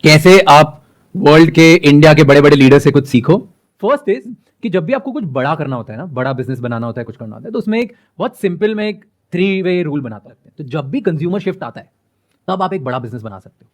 कैसे आप वर्ल्ड के इंडिया के बड़े बड़े लीडर से कुछ सीखो। फर्स्ट इज कि जब भी आपको कुछ बड़ा करना होता है ना, बड़ा बिजनेस बनाना होता है, कुछ करना होता है, तो उसमें एक बहुत सिंपल में एक 3-वे रूल बनाता है। तो जब भी कंज्यूमर शिफ्ट आता है तब आप एक बड़ा बिजनेस बना सकते हो।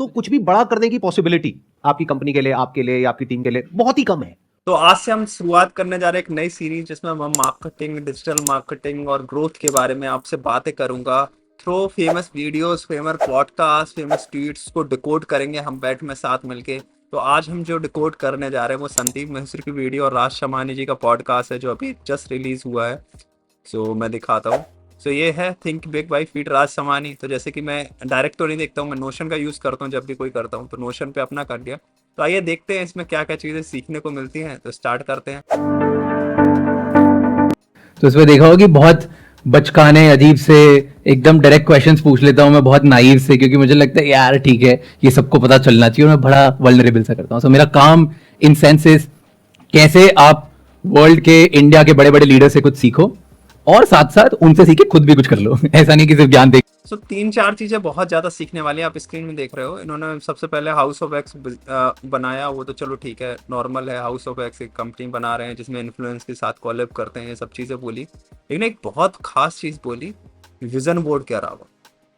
तो कुछ भी बड़ा करने की पॉसिबिलिटी आपकी कंपनी के लिए, आपके लिए या आपकी टीम के लिए बहुत ही कम है। तो आज से हम शुरुआत करने जा रहे हैं एक नई सीरीज जिसमें हम मार्केटिंग, डिजिटल मार्केटिंग और ग्रोथ के बारे में आपसे बातें करूंगा। Through famous videos, famous podcast, famous tweets को डिकोड करेंगे हम बैठ में साथ मिलके। तो आज हम जो डिकोड करने जा रहे हैं वो संदीप मिश्र की वीडियो और राज शमानी जी का पॉडकास्ट है जो अभी जस्ट रिलीज हुआ है। सो मैं दिखाता हूँ। सो ये है थिंक बिग बाय फीट राज शमानी। तो जैसे कि मैं डायरेक्ट तो नहीं देखता हूँ, मैं नोशन का यूज़ करता हूँ जब भी कोई करता हूँ, तो नोशन पे अपना कर दिया। तो आइए देखते हैं इसमें क्या क्या चीज़ें सीखने को मिलती हैं। तो स्टार्ट करते हैं। तो इसमें देखा होगा कि बहुत बचकाने अजीब से एकदम डायरेक्ट क्वेश्चंस पूछ लेता हूँ मैं, बहुत नाइव से, क्योंकि मुझे लगता है यार ठीक है ये सबको पता चलना चाहिए, और मैं बड़ा वल्नरेबल सा करता हूँ। सो मेरा काम इन सेंसेस कैसे आप वर्ल्ड के इंडिया के बड़े बड़े लीडर से कुछ सीखो और साथ साथ उनसे सीखे खुद भी कुछ कर लो। ऐसा नहीं कि सिर्फ ज्ञान दे। सो 3-4 चीज़ें बहुत ज़्यादा सीखने वाली है। आप स्क्रीन में देख रहे हो, इन्होंने सबसे पहले हाउस ऑफ एक्स बनाया। वो तो चलो ठीक है, नॉर्मल है। हाउस ऑफ एक्स एक कंपनी बना रहे हैं जिसमें इन्फ्लुएंस के साथ कोलैब करते हैं, ये सब चीज़ें बोली। लेकिन एक बहुत खास चीज़ बोली, विजन बोर्ड के अलावा।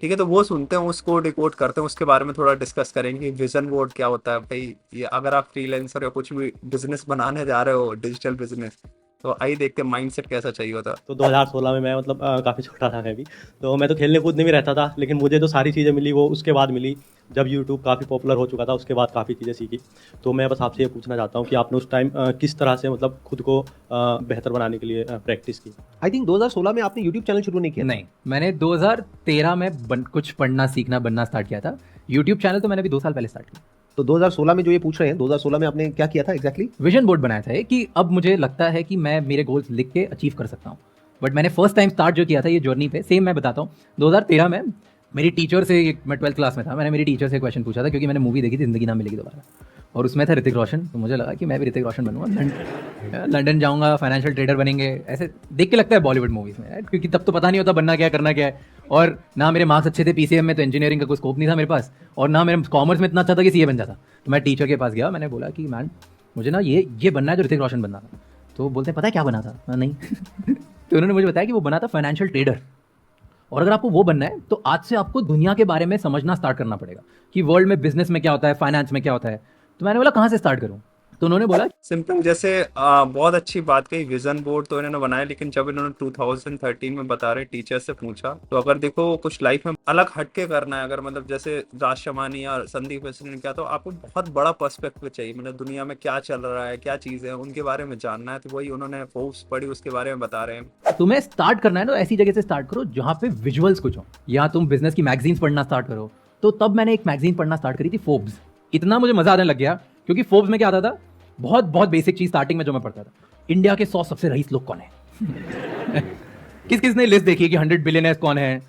ठीक है, तो वो सुनते हैं, उसको डिकोड करते हैं, उसके बारे में थोड़ा डिस्कस करेंगे। विजन बोर्ड क्या होता है भाई? ये अगर आप फ्रीलांसर या कुछ भी बिजनेस बनाने जा रहे हो, डिजिटल बिजनेस, तो आइए देखते हैं माइंडसेट कैसा चाहिए होता। तो 2016 में मैं मतलब काफ़ी छोटा था मैं भी, तो मैं तो खेलने कूदने भी रहता था, लेकिन मुझे जो सारी चीज़ें मिली वो उसके बाद मिली जब YouTube काफ़ी पॉपुलर हो चुका था। उसके बाद काफ़ी चीज़ें सीखी। तो मैं बस आपसे ये पूछना चाहता हूँ कि आपने उस टाइम किस तरह से मतलब खुद को बेहतर बनाने के लिए प्रैक्टिस की। आई थिंक 2016 में आपने यूट्यूब चैनल शुरू नहीं किया था। नहीं, मैंने 2013 में कुछ पढ़ना सीखना बनना स्टार्ट किया था। यूट्यूब चैनल तो मैंने भी 2 साल पहले स्टार्ट किया। तो 2016 में जो ये पूछ रहे हैं, 2016 में आपने क्या किया था एग्जैक्टली? विजन बोर्ड बनाया था कि अब मुझे लगता है कि मैं मेरे गोल्स लिख के अचीव कर सकता हूँ। बट मैंने फर्स्ट टाइम स्टार्ट जो किया था ये जर्नी पे, सेम मैं बताता हूँ। 2013 में मेरी टीचर से, मैं 12th क्लास में था, मैंने मेरी टीचर से क्वेश्चन पूछा था, क्योंकि मैंने मूवी देखी थी जिंदगी ना मिलेगी दोबारा, और उसमें था ऋतिक रोशन। तो मुझे लगा कि मैं भी ऋतिक रोशन बनूंगा, लंदन जाऊंगा, फाइनेंशियल ट्रेडर बनेंगे। ऐसे देख के लगता है बॉलीवुड मूवीज में, क्योंकि तब तो पता नहीं होता बनना क्या है, करना क्या है। और ना मेरे मार्क्स अच्छे थे पीसीएम में, तो इंजीनियरिंग का कोई स्कोप नहीं था मेरे पास, और ना मेरे कॉमर्स में इतना अच्छा था कि सीए बन जाता। तो मैं टीचर के पास गया, मैंने बोला कि मैम मुझे ना ये बनना है जो ऋतिक रोशन बनना था। तो बोलते हैं पता है क्या बना था? नहीं। तो उन्होंने मुझे बताया कि वो बना था फाइनेंशियल ट्रेडर, और अगर आपको वो बनना है तो आज से आपको दुनिया के बारे में समझना स्टार्ट करना पड़ेगा कि वर्ल्ड में बिजनेस में क्या होता है, फाइनेंस में क्या होता है। तो मैंने बोला कहाँ से स्टार्ट करूँ? तो उन्होंने बोला सिंपल, जैसे बहुत अच्छी बात कही। विजन बोर्ड तो इन्होंने बनाया, लेकिन जब इन्होंने 2013 में बता रहे टीचर से पूछा, तो अगर देखो कुछ लाइफ में अलग हटके करना है, अगर मतलब जैसे राज शमानी या संदीप मिश्र ने किया, तो आपको बहुत बड़ा पर्सपेक्टिव चाहिए। मतलब दुनिया में क्या चल रहा है, क्या चीज़ें हैं, उनके बारे में जानना है। तो वही उन्होंने फोर्ब्स पढ़ी, उसके बारे में बता रहे हैं। तुम्हें स्टार्ट करना है ना, ऐसी जगह से स्टार्ट करो जहाँ पे विजुअल्स कुछ हो, या तुम बिजनेस की मैगजीन्स पढ़ना स्टार्ट करो। तो तब मैंने एक मैगजीन पढ़ना स्टार्ट करी थी, फोर्ब्स। इतना मुझे मजा आने लग गया, क्योंकि फोर्ब्स में क्या आता था, बहुत बहुत बेसिक चीज स्टार्टिंग में जो मैं पढ़ता था, इंडिया के 100 सबसे रईस लोग कौन है। किस किस ने लिस्ट देखी है कि 100 बिलियनर्स कौन है।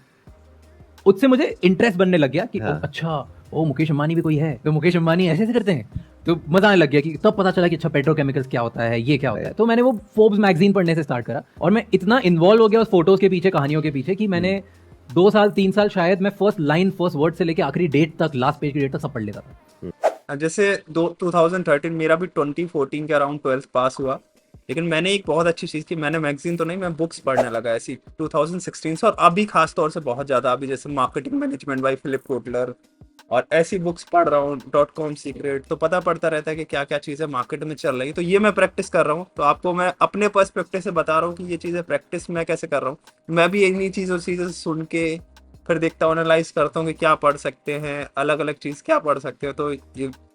उससे मुझे इंटरेस्ट बनने लग गया कि हाँ। अच्छा ओ मुकेश अंबानी भी कोई है, तो मुकेश अंबानी ऐसे ऐसे करते हैं। तो मजा आने लग गया कि तब पता चला कि अच्छा पेट्रोकेमिकल्स क्या होता है, ये क्या होता है। तो मैंने वो फोर्ब्स मैगजीन पढ़ने से स्टार्ट करा, और मैं इतना इन्वॉल्व हो गया उस फोटोज के पीछे, कहानियों के पीछे, कि मैंने 2 साल 3 साल शायद मैं फर्स्ट लाइन फर्स्ट वर्ड से लेके आखिरी डेट तक, लास्ट पेज की डेट तक सब पढ़ लेता था। जैसे 2013, मेरा भी 2014 के अराउंड 12th पास हुआ। लेकिन मैंने एक बहुत अच्छी चीज़ की, मैंने मैगजीन तो नहीं, मैं बुक्स पढ़ने लगा ऐसी 2016 से। और अभी खास तौर से बहुत ज़्यादा, अभी जैसे marketing management by Philip Kotler और ऐसी बुक्स पढ़ रहा हूँ, .com सीक्रेट। तो पता पड़ता रहता है कि क्या क्या चीज़ें मार्केट में चल रही है। तो ये मैं प्रैक्टिस कर रहा हूँ। तो आपको मैं अपने पर्सपेक्टिव से बता रहा हूँ कि ये चीज़ें प्रैक्टिस मैं कैसे कर रहा हूँ। मैं भी इन्हीं चीज़ें सुन के फिर देखता हूँ, एनालाइज करता हूँ कि क्या पढ़ सकते हैं, अलग अलग चीज़ क्या पढ़ सकते हो। तो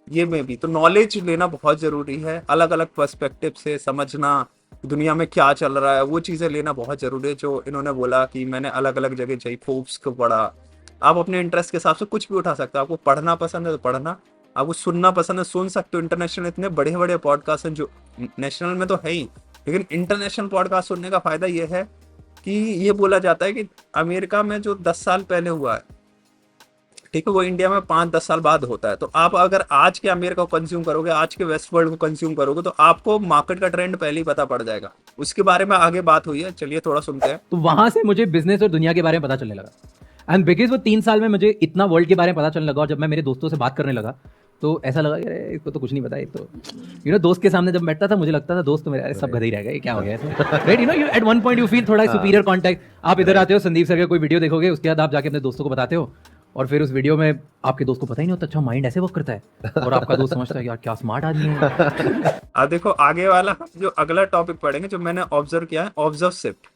ये में भी तो नॉलेज लेना बहुत ज़रूरी है, अलग अलग पर्सपेक्टिव से समझना, दुनिया में क्या चल रहा है, वो चीज़ें लेना बहुत ज़रूरी है। जो इन्होंने बोला कि मैंने अलग अलग जगह जाई, फोर्ब्स को पढ़ा। आप अपने इंटरेस्ट के हिसाब से कुछ भी उठा सकते हो। आपको पढ़ना पसंद है तो पढ़ना, आपको सुनना पसंद है सुन सकते हो। इंटरनेशनल इतने बड़े बड़े पॉडकास्ट हैं, जो नेशनल में तो है ही, लेकिन इंटरनेशनल पॉडकास्ट सुनने का फ़ायदा ये है कि ये बोला जाता है कि अमेरिका में जो 10 साल पहले हुआ है, ठीक है, वो इंडिया में 5-10 साल बाद होता है। तो आप अगर आज के अमेरिका को कंज्यूम करोगे, आज के वेस्ट वर्ल्ड को कंज्यूम करोगे, तो आपको मार्केट का ट्रेंड पहले ही पता पड़ जाएगा। उसके बारे में आगे बात हुई है, चलिए थोड़ा सुनते हैं। तो वहां से मुझे बिजनेस और दुनिया के बारे में पता चलने लगा। एंड बिकॉज वो 3 साल में मुझे इतना वर्ल्ड के बारे में पता चलने लगा, और जब मैं मेरे दोस्तों से बात करने लगा तो ऐसा लगा कि अरे इसको तो कुछ नहीं पता, ये तो दोस्त के सामने जब बैठता था मुझे लगता था दोस्त तो मेरा अरे सब गधे ही रह गए, ये क्या हो गया इसमें, right? You at one point you feel थोड़ा सुपीरियर कॉन्टैक्ट। आप इधर आते हो, संदीप सर का कोई वीडियो देखोगे, उसके बाद आप जाके अपने दोस्तों को बताते हो, और फिर उस वीडियो में आपके दोस्त को पता ही नहीं होता अच्छा माइंड ऐसे वर्क करता है, और आपका दोस्त समझता है यार क्या स्मार्ट आदमी है। देखो आगे वाला जो अगला टॉपिक पढ़ेंगे, जो मैंने ऑब्जर्व किया है, ऑब्जर्व शिफ्ट।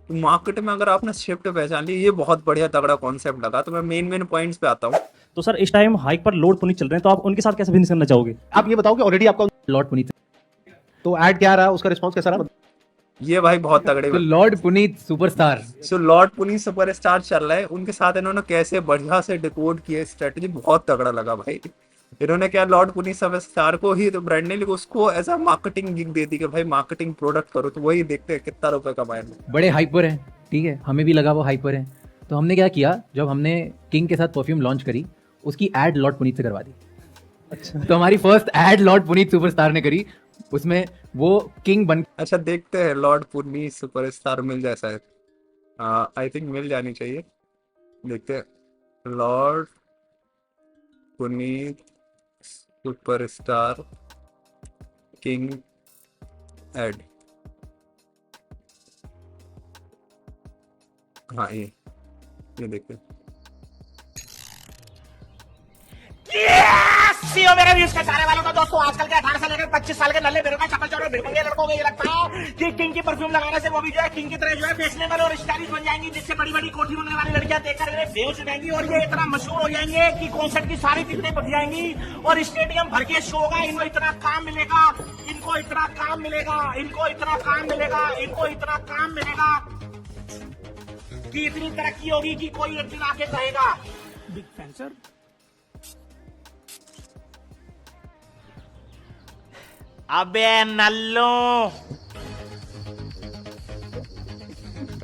मार्केट में अगर आपने शिफ्ट पहचान ली, ये बहुत बढ़िया तगड़ा कॉन्सेप्ट लगा। तो मैं मेन पॉइंट्स पे आता हूँ। तो सर इस टाइम हाइक पर लॉर्ड पुनीत चल रहे हैं, तो आप उनके साथ कैसे बिजनेस करना चाहोगे? आप ये बताओ कि ऑलरेडी आपका लॉर्ड पुनीत, तो ऐड क्या रहा, उसका रिस्पॉन्स कैसा रहा? ये भाई बहुत तगड़े। तो लॉर्ड पुनीत सुपरस्टार, सो लॉर्ड पुनीत सुपरस्टार चल रहा है, उनके साथ इन्होंने कैसे बढ़िया से डिकोड किया स्ट्रेटजी, बहुत तगड़ा लगा भाई। इन्होंने क्या, लॉर्ड पुनीत सुपरस्टार को ही तो ब्रांड ने उसको एज अ मार्केटिंग गिग दे दी कि भाई मार्केटिंग प्रोडक्ट करो, तो वही देखते हैं कितना रुपए कमाए। बड़े हाइपर हैं, ठीक है, हमें भी लगा वो हाइपर है, तो हमने क्या किया, जब हमने किंग के साथ परफ्यूम लॉन्च करी, उसकी एड लॉर्ड पुनीत से करवा दी। अच्छा, तो हमारी first aid Lord Puneet superstar ने करी, उसमें वो किंग बन। अच्छा देखते हैं, लॉर्ड पुनीत सुपरस्टार मिल जाए शायद, आई थिंक मिल जानी चाहिए। देखते हैं, लॉर्ड पुनीत सुपरस्टार किंग एड। हाँ ये देखते हैं। सीओ मेरे व्यूज के सारे वालों का दोस्तों, आजकल के 18 से लेकर 25 साल के नल्ले बेरों चप्पल चौड़े भिड़कंगे लड़कों को ये लगता है कि किंग की परफ्यूम लगाने से वो भी जो है किंग की तरह जो है फैशनेबल और स्टाइलिश बन जाएंगी, जिससे बड़ी बड़ी कोठी बनने वाली लड़कियां देखकर इन्हें बेहोश हो जाएंगी, और ये इतना मशहूर हो जाएंगे कि कॉन्सर्ट की सारी टिकटें बच जाएंगी और स्टेडियम भर के शो होगा। इनको इतना काम मिलेगा, इनको इतना काम मिलेगा, इनको इतना काम मिलेगा, इनको इतना काम मिलेगा कि इतनी तरक्की होगी कि कोई एक दिन आके कहेगा बिग फैन सर। अबे नल्लो,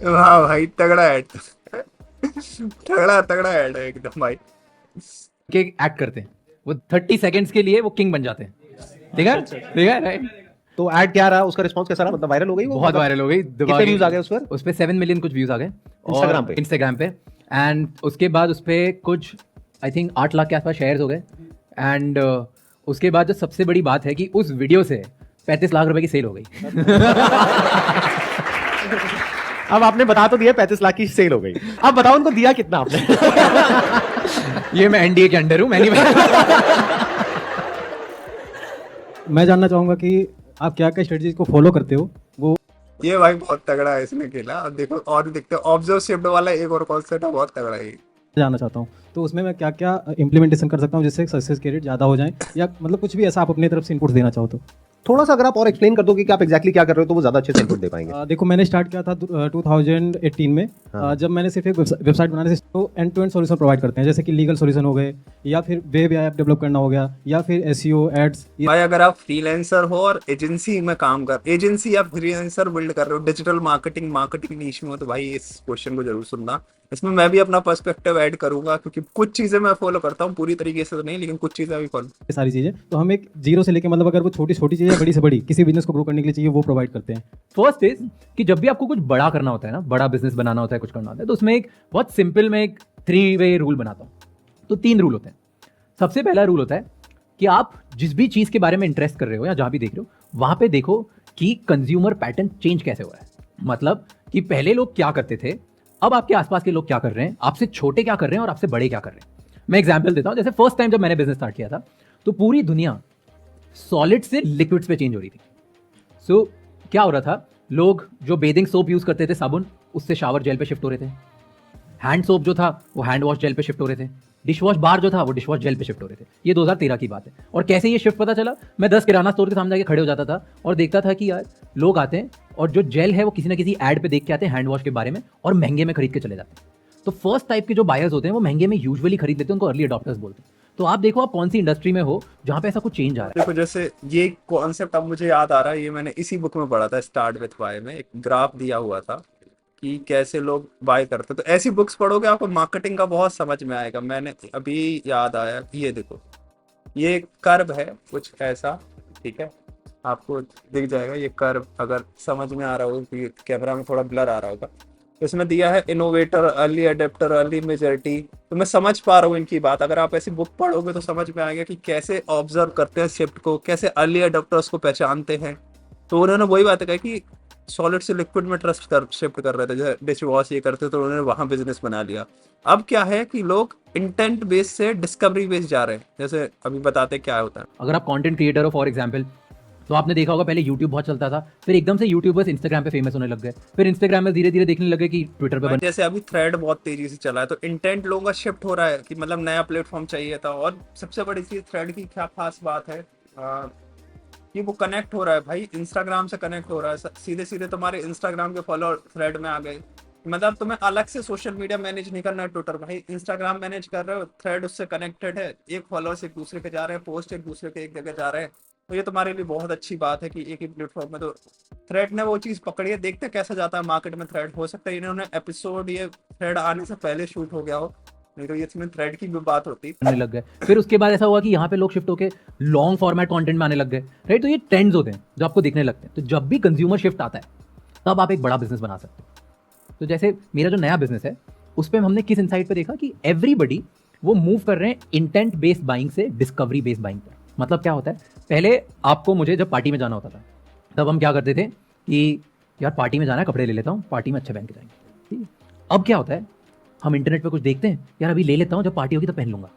वाह भाई तगड़ा ऐड, तगड़ा ऐड है एकदम भाई। के एक्ट करते हैं, वो 30 सेकंड्स के लिए वो किंग बन जाते हैं, ठीक है राइट? तो ऐड क्या रहा, उसका रिस्पॉन्स कैसा रहा? मतलब वायरल हो गई वो? बहुत वायरल हो गई, कितने व्यूज आ गए उस पर? उस पे 7 मिलियन कुछ व्यूज आ गए इंस्टाग्राम पे। एंड उसके बाद उस पे कुछ आई थिंक 8 लाख के आसपास शेयर्स हो गए। एंड उसके बाद जो सबसे बड़ी बात है कि उस वीडियो से 35 लाख रुपए की सेल हो गई। अब आपने बता तो दिया 35 लाख की सेल हो गई, अब बताओ उनको दिया कितना आपने? ये मैं एनडीए के अंडर हूँ, मैं नहीं मैं जानना चाहूंगा कि आप क्या क्या स्ट्रेटजीज को फॉलो करते हो। वो ये भाई बहुत तगड़ा है इसने खेला। अब देखो और देखते हैं, ऑब्जर्व शिफ्ट वाला एक और कॉन्सेप्ट है, बहुत तगड़ा है। जानना चाहता हूँ, तो उसमें मैं क्या क्या इम्प्लीमेंटेशन कर सकता हूँ जिससे सक्सेस के रेट ज़्यादा हो जाए, या मतलब कुछ भी ऐसा आप अपनी तरफ से इनपुट देना चाहो तो। थोड़ा सा अगर आप और एक्सप्लेन कर दोगे कि आप एग्जैक्टली क्या कर रहे हो, तो वो ज्यादा अच्छे से इनपुट दे पाएंगे। देखो मैंने स्टार्ट किया था 2018 में। जब मैंने सिर्फ एक वेबसाइट बनाने से तो end to end solution provide करते हैं, जैसे कि लीगल सॉल्यूशन हो गए, या फिर वेब ऐप डेवलप करना हो गया, या फिर एसईओ एड्स। भाई अगर आप फ्रीलांसर हो और एजेंसी में काम कर, एजेंसी या फ्रीलांसर बिल्ड कर रहे हो, डिजिटल मार्केटिंग नीश में हो, तो भाई इस क्वेश्चन को जरूर सुनना। इसमें मैं भी अपना पर्सपेक्टिव ऐड करूंगा, क्योंकि कुछ चीजें मैं फॉलो करता हूँ, पूरी तरीके से तो नहीं, लेकिन कुछ चीजें भी फॉलो। ये सारी चीज़ें तो हम एक जीरो से लेके मतलब अगर वो छोटी छोटी चीज़ें बड़ी से बड़ी किसी बिजनेस को ग्रो करने के लिए चाहिए, वो प्रोवाइड करते हैं। फर्स्ट इज कि जब भी आपको कुछ बड़ा करना होता है ना, बड़ा बिजनेस बनाना होता है, कुछ करना होता है, तो उसमें एक बहुत सिंपल मैं एक 3-वे रूल बनाता हूँ। तो 3 रूल होते हैं। सबसे पहला रूल होता है कि आप जिस भी चीज़ के बारे में इंटरेस्ट कर रहे हो या जहाँ भी देख रहे हो, वहाँ पे देखो कि कंज्यूमर पैटर्न चेंज कैसे हो रहा है। मतलब कि पहले लोग क्या करते थे, अब आपके आसपास के लोग क्या कर रहे हैं, आपसे छोटे क्या कर रहे हैं और आपसे बड़े क्या कर रहे हैं। मैं एग्जांपल देता हूं, जैसे फर्स्ट टाइम जब मैंने बिजनेस स्टार्ट किया था, तो पूरी दुनिया सॉलिड से लिक्विड्स पे चेंज हो रही थी। सो क्या हो रहा था, लोग जो बेदिंग सोप यूज करते थे, साबुन, उससे शावर जेल पे शिफ्ट हो रहे थे। हैंड सोप जो था वो हैंड वॉश जेल पे शिफ्ट हो रहे थे। डिश वॉश बार जो था वो डिश वॉश जेल पे शिफ्ट हो रहे थे। ये 2013 की बात है। और कैसे ये शिफ्ट पता चला, मैं 10 किराना स्टोर के सामने जाके खड़े हो जाता था और देखता था कि यार लोग आते हैं और जो जेल है वो किसी ना किसी ऐड पे देख के आते हैं हैंड वॉश के बारे में, और महंगे में खरीद के चले जाते हैं। तो फर्स्ट टाइप के जो बायर्स होते हैं वो महंगे में यूजुअली खरीद लेते हैं, उनको अर्ली अडॉप्टर्स बोलते हैं। तो आप देखो आप कौन सी इंडस्ट्री में हो जहाँ पे ऐसा कुछ चेंज आ रहा है। देखो जैसे ये कॉन्सेप्ट अब मुझे याद आ रहा है, ये मैंने इसी बुक में पढ़ा था, स्टार्ट विथ वाई में एक ग्राफ दिया हुआ था कि कैसे लोग बाय करते। तो ऐसी बुक्स पढ़ोगे आपको मार्केटिंग का बहुत समझ में आएगा। मैंने अभी याद आया कि ये देखो, ये कर्व है कुछ ऐसा, ठीक है, आपको दिख जाएगा ये कर्व, अगर समझ में आ रहा हो कि कैमरा में थोड़ा ब्लर आ रहा होगा। इसमें दिया है innovator, early adapter, early majority. तो मैं समझ पा रहा हूँ इनकी बात। अगर आप ऐसी बुक पढ़ोगे तो समझ में आएगा कि कैसे ऑब्जर्व करते हैं शिफ्ट को, कैसे अर्ली अडेप्टर्स को पहचानते हैं। तो उन्होंने वही बात कही कि सॉलिड से लिक्विड में ट्रस्ट कर शिफ्ट कर रहे थे, जैसे डिश वॉश ये करते तो उन्होंने वहां बिजनेस बना लिया। अब क्या है कि लोग इंटेंट बेस से डिस्कवरी बेस जा रहे हैं। जैसे अभी बताते क्या होता है। अगर आप कंटेंट क्रिएटर हो फॉर एग्जांपल, तो आपने देखा होगा पहले यूट्यूब बहुत चलता था, फिर एकदम से यूट्यूबर्स इंस्टाग्राम पे फेमस होने लग गए, फिर इंस्टाग्राम में धीरे धीरे देखने लगे कि ट्विटर पे जैसे अभी थ्रेड बहुत तेजी से चला है, तो इंटेंट लोगों का शिफ्ट हो रहा है कि मतलब नया प्लेटफॉर्म चाहिए था। और सबसे बड़ी चीज थ्रेड की क्या खास बात है कि वो कनेक्ट हो रहा है भाई, इंस्टाग्राम से कनेक्ट हो रहा है। सीधे सीधे तुम्हारे इंस्टाग्राम के फॉलोअर थ्रेड में आ गए। मतलब तुम्हें अलग से सोशल मीडिया मैनेज नहीं करना है ट्विटर, भाई इंस्टाग्राम मैनेज कर रहे हो, थ्रेड उससे कनेक्टेड है, एक फॉलोअर्स एक दूसरे के जा रहे हैं, पोस्ट एक दूसरे के एक जगह जा रहे हैं। तो ये तुम्हारे लिए बहुत अच्छी बात है कि एक ही प्लेटफॉर्म में। तो थ्रेड ने वो चीज पकड़ी है, देखते हैं कैसा जाता है मार्केट में थ्रेड। हो सकता है इन्होंने एपिसोड ये थ्रेड आने से पहले शूट हो गया हो, नहीं तो ये इसमें थ्रेड की भी बात होती। बनने लग गए। फिर उसके बाद ऐसा हुआ कि यहाँ पे लोग शिफ्ट होके लॉन्ग फॉर्मेट कंटेंट में आने लग गए, राइट। तो ये ट्रेंड्स होते हैं जो आपको दिखने लगते हैं। तो जब भी कंज्यूमर शिफ्ट आता है तब आप एक बड़ा बिजनेस बना सकते हो। तो जैसे मेरा जो नया बिजनेस है उस पर हमने किस इनसाइट पे देखा कि एवरीबडी वो मूव कर रहे हैं इंटेंट बेस्ड बाइंग से डिस्कवरी बेस्ड बाइंग पर। मतलब क्या होता है, पहले आपको मुझे जब पार्टी में जाना होता था तब हम क्या करते थे कि यार पार्टी में जाना है, कपड़े ले लेता हूँ, पार्टी में अच्छे पहन के जाएंगे, ठीक है। अब क्या होता है, हम इंटरनेट पे कुछ देखते हैं, यार अभी ले लेता हूँ, जब पार्टी होगी तो पहन लूंगा।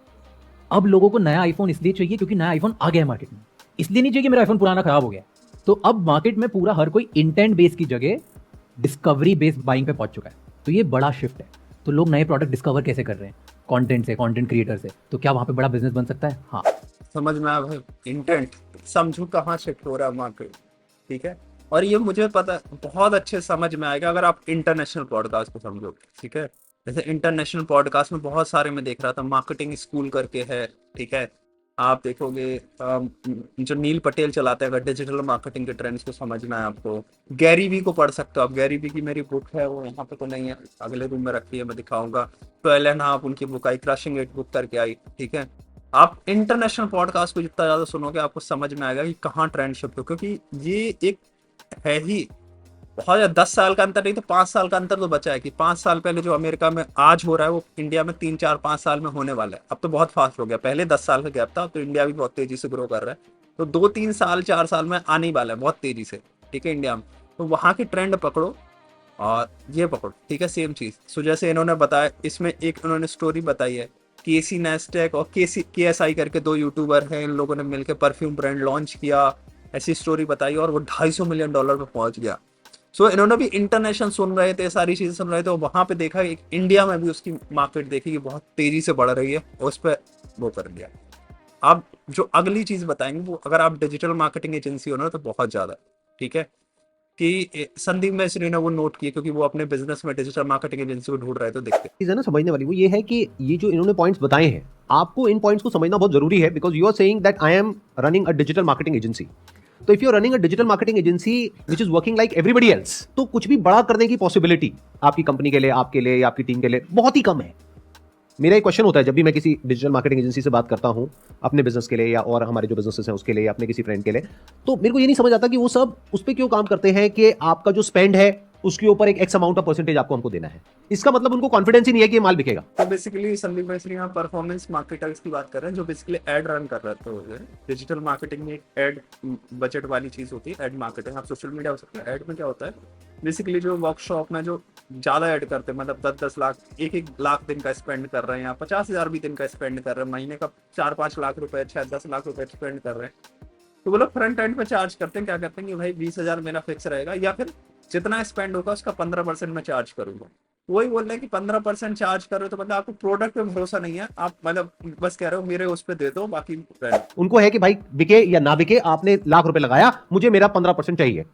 अब लोगों को नया आईफोन इसलिए चाहिए क्योंकि नया आईफोन आ गया है मार्केट में, इसलिए नहीं चाहिए कि मेरा आईफोन पुराना खराब हो गया। तो अब मार्केट में पूरा हर कोई इंटेंट बेस की जगह डिस्कवरी बेस्ड बाइंग पे पहुंच चुका है। तो ये बड़ा शिफ्ट है। तो लोग नए प्रोडक्ट डिस्कवर कैसे कर रहे हैं, कंटेंट से, कंटेंट क्रिएटर से। तो क्या वहां पे बड़ा बिजनेस बन सकता है? हाँ, समझ में आया भाई। इंटेंट समझो कहाँ शिफ्ट हो रहा है मार्केट, ठीक है। और ये मुझे पता बहुत अच्छे समझ में आएगा अगर आप इंटरनेशनल पॉडकास्ट को समझोगे, ठीक है। जैसे इंटरनेशनल पॉडकास्ट में बहुत सारे मैं देख रहा था, मार्केटिंग स्कूल करके है, ठीक है। आप देखोगे जो नील पटेल चलाते हैं, अगर डिजिटल मार्केटिंग के ट्रेंड्स को समझना है आपको, गैरी वी को पढ़ सकते हो आप। गैरी वी की मेरी बुक है, वो यहाँ पे तो नहीं है, अगले रूम में रखी है, मैं दिखाऊंगा। 12.5 उनकी book I, crushing it book करके आई, ठीक है। आप इंटरनेशनल पॉडकास्ट को जितना ज्यादा सुनोगे आपको समझ में आएगा कि कहाँ ट्रेंड शिफ्ट हो, क्योंकि ये एक है ही बहुत 10 साल का अंतर नहीं तो 5 साल का अंतर तो बचा है कि 5 साल पहले जो अमेरिका में आज हो रहा है वो इंडिया में 3-4-5 साल में होने वाला है। अब तो बहुत फास्ट हो गया, पहले 10 साल का गैप था, अब तो इंडिया भी बहुत तेजी से ग्रो कर रहा है। तो 2-3 साल 4 साल में आने ही वाला है बहुत तेजी से, ठीक है, इंडिया में। तो वहाँ की ट्रेंड पकड़ो और ये पकड़ो, ठीक है, सेम चीज। सो जैसे इन्होंने बताया, इसमें एक इन्होंने स्टोरी बताई है, केसी नेस्टेक और KSI करके 2 यूट्यूबर हैं, इन लोगों ने मिलकर परफ्यूम ब्रांड लॉन्च किया, ऐसी स्टोरी बताई और वो $250 मिलियन पे पहुंच गया। सो इन्होंने भी इंटरनेशनल सुन रहे थे, सारी चीजें सुन रहे थे, और वहां पे देखा एक इंडिया में भी उसकी मार्केट देखी कि बहुत तेजी से बढ़ रही है, और उस पर वो कर दिया। आप जो अगली चीज बताएंगे वो अगर आप डिजिटल मार्केटिंग एजेंसी हो ना तो बहुत ज्यादा, ठीक है, कि संदीप मिश्री ने वो नोट किया क्योंकि वो अपने बिजनेस में डिजिटल मार्केटिंग एजेंसी को ढूंढ रहे थे। देखते चीज है ना समझने वाली, वो ये है कि ये जो इन्होंने पॉइंट्स बताए हैं, आपको इन पॉइंट्स को समझना बहुत जरूरी है, because you are saying that I am running a digital marketing agency. तो if you are running a digital marketing agency which is working like everybody else, तो कुछ भी बड़ा करने की पॉसिबिलिटी आपकी कंपनी के लिए, आपके लिए या आपकी टीम के लिए बहुत ही कम है। मेरा एक क्वेश्चन होता है जब भी मैं किसी डिजिटल मार्केटिंग एजेंसी से बात करता हूं अपने बिजनेस के लिए या और हमारे जो बिजनेसेस हैं उसके लिए या अपने किसी फ्रेंड के लिए, तो मेरे को ये नहीं समझ आता कि वो सब उस पर क्यों काम करते हैं कि आपका जो स्पेंड है उसके ऊपर एक एक्स अमाउंट ऑफ परसेंटेज आपको हमको देना है। इसका मतलब उनको कॉन्फिडेंस ही नहीं है कि ये माल बिकेगा। तो बेसिकली संदीप मिश्री यहाँ परफॉर्मेंस मार्केटर्स की बात कर रहे हैं जो बेसिकली एड रन कर रहे थे। डिजिटल मार्केटिंग में एक एड बजट वाली चीज होती है, एड मार्केटिंग। आप सोशल मीडिया हो सकता है, एड में क्या होता है बेसिकली जो वर्कशॉप में जो ज्यादा ऐड करते हैं, मतलब 10-10 लाख, 1-1 लाख दिन का स्पेंड कर रहे हैं, या 50,000 भी दिन का स्पेंड कर रहे हैं, महीने का 4-5 लाख रुपए, 6-10 लाख रुपए स्पेंड कर रहे हैं, तो वो लोग फ्रंट एंड पे चार्ज करते हैं। क्या करते हैं कि भाई 20,000 मेरा फिक्स रहेगा, या फिर जितना स्पेंड होगा उसका 15% मैं चार्ज करूंगा। वही बोल रहे हैं कि 15% चार्ज कर रहे हो तो मतलब आपको प्रोडक्ट पे भरोसा नहीं है, आप मतलब बस कह रहे हो मेरे उस पे दे दो, बाकी उनको है कि भाई बिके या ना बिके, आपने लाख रुपए लगाया, मुझे मेरा 15% चाहिए।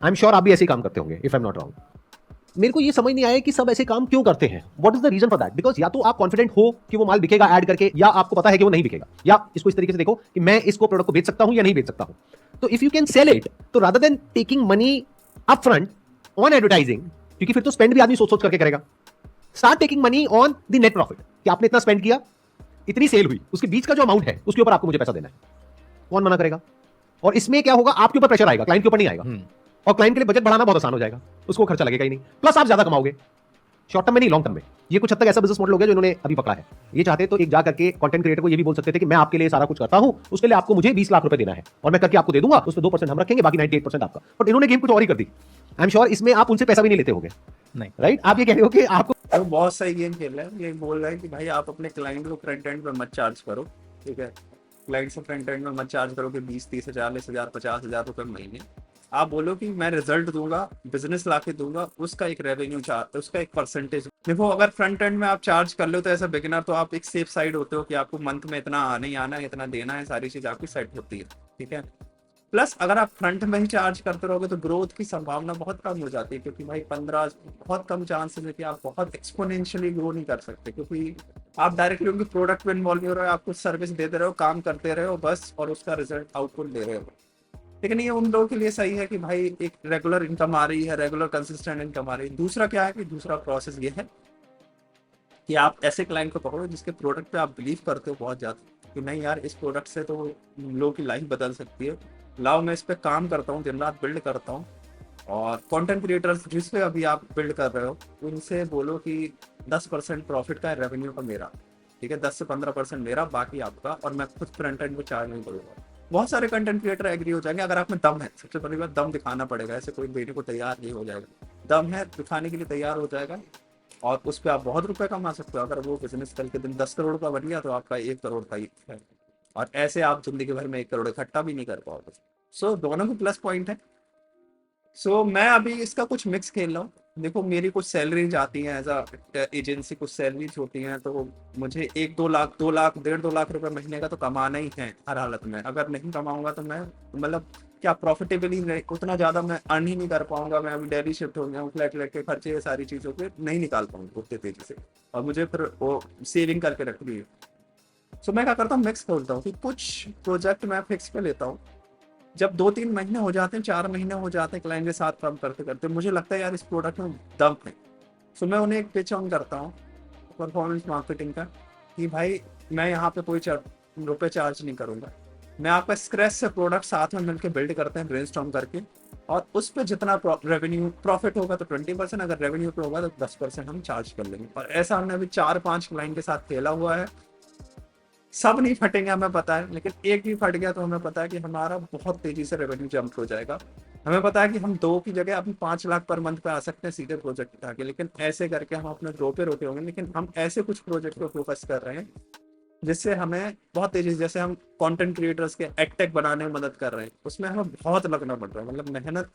आई एम श्योर आप भी ऐसे ही काम करते होंगे, if I am not wrong. मेरे को ये समझ नहीं आया कि सब ऐसे काम क्यों करते हैं, what is the reason for that. Because या तो आप कॉन्फिडेंट हो कि वो माल बिकेगा ऐड करके, या आपको पता है कि वो नहीं बिकेगा, या इसको इस तरीके से देखो कि मैं इसको प्रोडक्ट को बेच सकता हूं या नहीं बेच सकता हूं। तो if you can sell it, तो rather than taking money up front on advertising, क्योंकि फिर तो स्पेंड भी आदमी सोच सोच करके करेगा, start taking money on the net profit, कि आपने इतना स्पेंड किया, इतनी सेल हुई, उसके बीच का जो अमाउंट है उसके ऊपर आपको मुझे पैसा देना है। कौन मना करेगा? और इसमें क्या होगा, आपके ऊपर प्रेशर आएगा, क्लाइंट के ऊपर नहीं आएगा। और क्लाइंट के लिए बजट बढ़ाना बहुत आसान हो जाएगा, उसको खर्चा लगेगा ही नहीं, प्लस आप ज्यादा कमाओगे शॉर्ट टर्म में नहीं, लॉन्ग टर्म में। ये कुछ हद तक ऐसा बिजनेस मॉडल हो गया जो इन्होंने अभी पकड़ा है। ये चाहते तो एक जा करके कंटेंट क्रिएटर को ये भी बोल सकते थे कि मैं आपके लिए सारा कुछ करता हूं, उसके लिए आपको मुझे 20 लाख रुपए देना है और मैं करके आपको दे दूंगा, उसमें 2% हम रखेंगे, बाकी 98% आपका। बट इन्होंने गेम कुछ और ही कर दी। आई एम श्योर इसमें आप उनसे पैसा भी नहीं लेते होगे, नहीं। राइट? आप ये कह रहे हो कि आपको तो बहुत सही गेम खेल रहा है। ये बोल रहा है कि भाई आप अपने क्लाइंट को फ्रंट एंड पे मत चार्ज करो, ठीक है? क्लाइंट से फ्रंट एंड में मत चार्ज करो कि 20-30 हज़ार, 40,000, 50,000 रुपये महीने। आप बोलो कि मैं रिजल्ट दूंगा, बिजनेस ला के दूंगा, उसका एक रेवेन्यू चार्ज, उसका एक परसेंटेज। देखो अगर फ्रंट एंड में आप चार्ज कर लो तो ऐसा बिगिनर तो आप एक सेफ साइड होते हो कि आपको मंथ में इतना आना ही आना है, इतना देना है, सारी चीज आपकी सेट होती है, ठीक है? प्लस अगर आप फ्रंट में ही चार्ज करते रहोगे तो ग्रोथ की संभावना बहुत कम हो जाती है, क्योंकि भाई 15 बहुत कम चांसेस है कि आप बहुत एक्सपोनेंशियली ग्रो नहीं कर सकते, क्योंकि आप डायरेक्टली उनके प्रोडक्ट में इन्वॉल्व हो रहे हो, आप कुछ सर्विस देते रहो, काम करते रहे हो बस, और उसका रिजल्ट आउटपुट दे रहे हो। लेकिन ये उन लोगों के लिए सही है कि भाई एक रेगुलर इनकम आ रही है, रेगुलर कंसिस्टेंट इनकम आ रही है। दूसरा क्या है कि दूसरा प्रोसेस ये है कि आप ऐसे क्लाइंट को पकड़ो जिसके प्रोडक्ट पे आप बिलीव करते हो बहुत ज़्यादा कि नहीं यार इस प्रोडक्ट से तो लोगों की लाइफ बदल सकती है, लाओ मैं इस पे काम करता हूँ, दिन रात बिल्ड करता हूँ। और कंटेंट क्रिएटर्स जिस पे अभी आप बिल्ड कर रहे हो उनसे बोलो कि 10% प्रॉफिट का रेवेन्यू का मेरा, ठीक है? 10 से 15% मेरा, बाकी आपका, और मैं खुद फ्रंट एंड को चार्ज नहीं करूँगा। बहुत सारे कंटेंट क्रिएटर एग्री हो जाएंगे अगर आप में दम है। सबसे पहली बात दम दिखाना पड़ेगा, ऐसे कोई देने को तैयार नहीं हो जाएगा। दम है, दिखाने के लिए तैयार हो जाएगा और उस पर आप बहुत रुपए कमा सकते हो। अगर वो बिजनेस कल के दिन 10 करोड़ का बन गया तो आपका 1 करोड़ का ही है, और ऐसे आप जिंदगी भर में 1 करोड़ इकट्ठा भी नहीं कर पाओगे। सो दोनों के प्लस पॉइंट है। सो मैं अभी इसका कुछ मिक्स खेल रहा हूँ। देखो मेरी कुछ सैलरीज आती हैं एज अ एजेंसी, कुछ सैलरीज होती हैं, तो मुझे 1-2 लाख, 2 लाख, 1.5-2 लाख रुपए महीने का तो कमाना ही है हर हालत में। अगर नहीं कमाऊंगा तो मैं मतलब क्या प्रॉफिटेबली उतना ज़्यादा मैं अर्न ही नहीं कर पाऊंगा। मैं अभी दिल्ली शिफ्ट हो गया हूँ, फ्लैट के खर्चे सारी चीज़ों पे नहीं निकाल पाऊंगा उतने तेजी से, और मुझे फिर वो सेविंग करके रखनी है। सो मैं क्या करता हूँ, मिक्स खोलता हूँ कि कुछ प्रोजेक्ट मैं फिक्स पे लेता हूँ। जब 2-3 महीने हो जाते हैं, 4 महीने हो जाते हैं क्लाइंट के साथ काम करते करते, मुझे लगता है यार इस प्रोडक्ट में दम है। सो मैं उन्हें एक पिच ऑन करता हूँ परफॉर्मेंस मार्केटिंग का कि भाई मैं यहाँ पे कोई रुपये चार्ज नहीं करूँगा, मैं आपका स्क्रैच से प्रोडक्ट साथ में मिलकर बिल्ड करते हैं ब्रेनस्टॉर्म करके, और उस पर जितना रेवेन्यू प्रॉफिट होगा तो 20%, अगर रेवेन्यू पे होगा तो 10% हम चार्ज कर लेंगे। और ऐसा हमने अभी 4-5 क्लाइंट के साथ खेला हुआ है। सब नहीं फटेंगे हमें पता है, लेकिन एक भी फट गया तो हमें पता है कि हमारा बहुत तेजी से रेवेन्यू जंप हो जाएगा। हमें पता है कि हम 2 की जगह अभी 5 लाख पर मंथ पे आ सकते हैं सीधे प्रोजेक्ट उठा के, लेकिन ऐसे करके हम अपने 2 पे रोके होंगे। लेकिन हम ऐसे कुछ प्रोजेक्ट पे फोकस कर रहे हैं जिससे हमें बहुत तेजी से, जैसे हम कंटेंट क्रिएटर्स के एडटेक बनाने में मदद कर रहे हैं, उसमें हमें बहुत लगना पड़ रहा है। मतलब मेहनत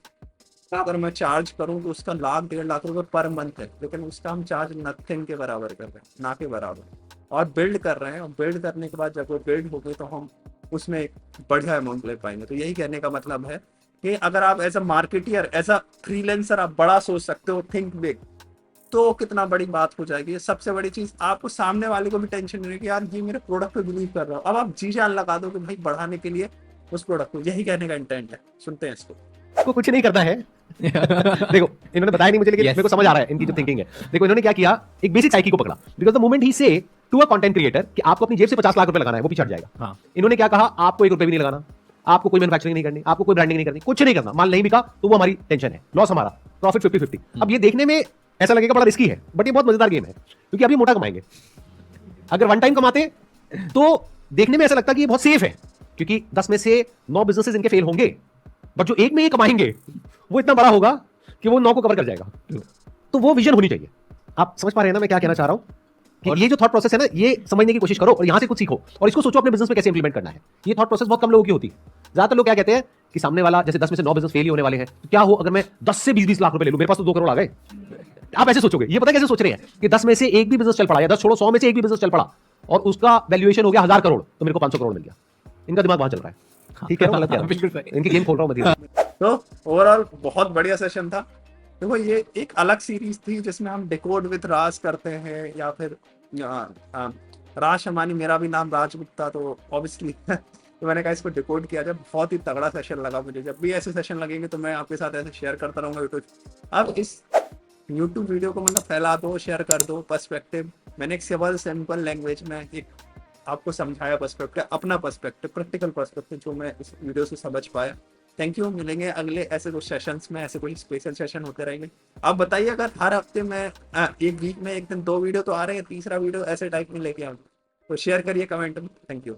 अगर मैं चार्ज करूँ तो उसका 1-1.5 लाख रुपए पर मंथ है, लेकिन उसका हम चार्ज नथिंग के बराबर कर रहे हैं, ना के बराबर, और बिल्ड कर रहे हैं। और बिल्ड करने के बाद जब वो बिल्ड हो गई तो हम उसमें एक बढ़िया अमाउंट ले पाएंगे। तो यही कहने का मतलब है कि अगर आप as a marketer, as a freelancer आप बड़ा सोच सकते हो, थिंक बिग, तो कितना बड़ी बात हो जाएगी। सबसे बड़ी चीज, आपको सामने वाले को भी टेंशन नहीं है कि यार ये मेरे प्रोडक्ट पे बिलीव कर रहा हूँ। अब आप जी जान लगा दो कि भाई बढ़ाने के लिए उस प्रोडक्ट को, यही कहने का इंटेंट है। सुनते हैं इसको। कुछ नहीं करना है। देखो इन्होंने बताया नहीं मुझे, लेकिन मेरे को समझ आ रहा है इनकी जो थिंकिंग है। देखो इन्होंने क्या किया, एक बेसिक साइकी को पकड़ा, बिकॉज द मोमेंट ही से टू अ कंटेंट क्रिएटर कि आपको अपनी जेब से 50 लाख रुपए लगाना है, वो पीछे हट जाएगा। हाँ। इन्होंने क्या कहा, आपको 1 रुपए भी नहीं लगाना, आपको कोई मैन्युफैक्चरिंग नहीं करनी, आपको कोई ब्रांडिंग नहीं करनी, कुछ नहीं करना। माल नहीं बिका तो वो हमारी टेंशन है, लॉस हमारा, प्रॉफिट 50-50। अब ये देखने में ऐसा लगेगा बड़ा रिस्की है, बट ये बहुत मजेदार गेम है, क्योंकि अभी मोटा कमाएंगे। अगर वन टाइम कमाते तो देखने में ऐसा लगता है कि ये बहुत सेफ है, क्योंकि 10 में से 9 बिजनेसेस इनके फेल होंगे, बट जो एक में ये कमाएंगे वो इतना बड़ा होगा कि वो 9 को कवर कर जाएगा। तो वो विजन होनी चाहिए। आप समझ पा रहे हैं ना मैं क्या कहना चाह रहा हूं? कि ये जो थॉट प्रोसेस है ना, ये समझने की कोशिश करो और यहां से कुछ सीखो, और इसको सोचो अपने बिजनेस में कैसे इंप्लीमेंट करना है। ये थॉट प्रोसेस बहुत कम लोगों की होती है। ज्यादातर लोग क्या कहते हैं कि सामने वाला, जैसे 10 में से 9 बिजनेस फेल ही होने वाले हैं, तो क्या हो अगर मैं 10 से 20 लाख रुपए ले लूं, मेरे पास तो 2 करोड़ आ गए। आप ऐसे सोचोगे। ये पता है कैसे सोच रहे हैं कि 10 में से एक भी बिजनेस चल पड़ा, या 10 छोड़ो 100 में से एक भी बिजनेस चल पड़ा और उसका वैल्यूएशन हो गया 1000 करोड़, तो मेरे को 500 करोड़ मिल गया। इनका दिमाग वहां चल रहा है। ठीक है, गलत कह रहा हूं? इनकी गेम खोल रहा हूं मैं। तो ओवरऑल बहुत बढ़िया सेशन था। देखो ये एक अलग सीरीज थी जिसमें हम डिकोड विद राज करते हैं, या फिर राज शमानी, मेरा भी नाम राजगुप्ता, तो ऑब्वियसली तो मैंने कहा इसको डिकोड किया जाए। बहुत ही तगड़ा सेशन लगा मुझे। जब भी ऐसे सेशन लगेंगे तो मैं आपके साथ ऐसे शेयर करता रहूंगा। तो अब इस यूट्यूब वीडियो को मतलब फैला दो, शेयर कर दो। पर्सपेक्टिव मैंने एक सिंपल लैंग्वेज में एक आपको समझाया, पर्सपेक्टिव, अपना पर्सपेक्टिव, प्रैक्टिकल पर्सपेक्टिव, जो मैं इस वीडियो से समझ पाया। थैंक यू, मिलेंगे अगले ऐसे कुछ सेशंस में, ऐसे कोई स्पेशल सेशन होते रहेंगे। आप बताइए अगर हर हफ्ते में एक वीक में एक दिन 2 वीडियो तो आ रहे हैं, तीसरा वीडियो ऐसे टाइप में लेके आऊँ तो शेयर करिए कमेंट में। Thank you.